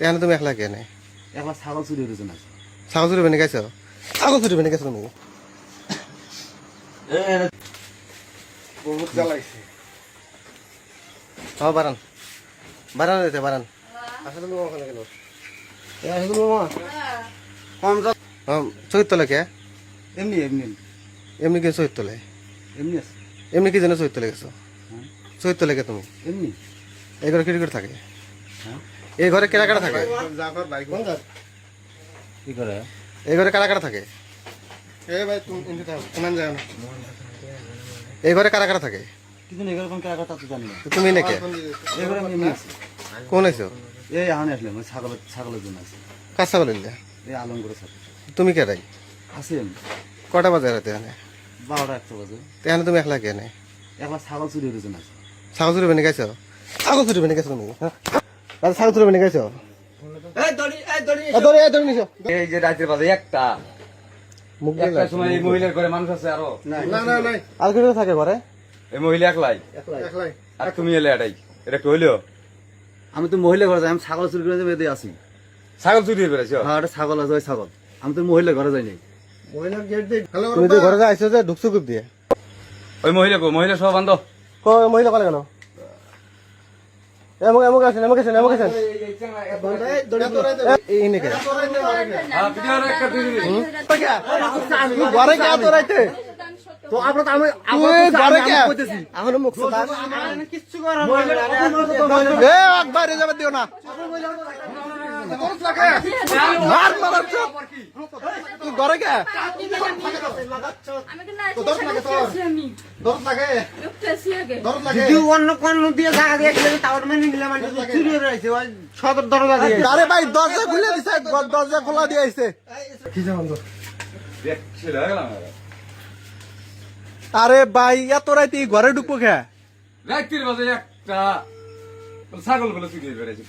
তেহানে তুমি একলা কে নাই একলা ছাগল চুরি হয়েছে না ছাগল চুরি বেনে গেছো ছাগল চুরি বেনে গেছো তুমি বহুত জ্বালাইছে বারান বারান দিতে বারান আসলে তুমি ওখানে গেল আসলে মামা কম যা চৈত তলে কে এমনি এমনি এমনি কি চৈত তলে এমনি আছে এমনি কি জন্য চৈত তলে গেছো চৈত তলে কে তুমি এমনি এই ঘরে কি করে থাকে হ্যাঁ এই ঘরে কেরা কেরা থাকে কি করে এই ঘরে কারা কারা থাকে এই ঘরে কারা কারা থাকে কিন্তু এরকম কার কথা তো জানি না তুমি নাকি এগুলো আমি এমনি আছি কোন আইছো এই আহানে আসলে মানে ছাগলের জন্য আছে কাঁচা বলিলে এই আলম করে ছাগল তুমি কে রাই আছে এমনি কটা বাজে রাতে এনে 12টা 1 বাজে তেহানে তুমি একলা কে নাই একলা ছাগল চুরি হয়েছে না ছাগল চুরি বেনে গেছো ছাগল চুরি বেনে গেছো তুমি ছাগল চুরি বেনে গেছো নিছো এই যে রাতের বাজে একটা মুখ একটা সময় এই মহিলার ঘরে মানুষ আছে আরো আর কি থাকে ঘরে এই মহিলা একলাই আর তুমি এলে এটাই এটা একটু হইলো আমি তো মহিলা ঘরে যাই আমি ছাগল চুরি করে বেঁধে আছি ছাগল চুরি হয়ে বেড়াইছো হ্যাঁ একটা ছাগল আছে ওই ছাগল আমি তো মহিলা ঘরে যাই নাই তুমি তো ঘরে আইছো যে ঢুকছো কুপ দিয়ে ওই মহিলা সব বান্ধব মহিলা কলে গেল এমক এমক আছেন এই নাকি ঘরে কে তো রাইতে তো আমরা তো আমি কইতেছি এখন মুখ কিচ্ছু করার এ একবারে যাবে দিও না মার মার তুই ঘরে কে আরে ভাই দরজা খুলে দিছে দরজা খোলা দিয়ে আইছে আরে ভাই এত রাইতে ঘরে ঢুকবো খা রাত্রির বাজে একটা ছাগল গুলো চুরি হয়ে বেড়াইছে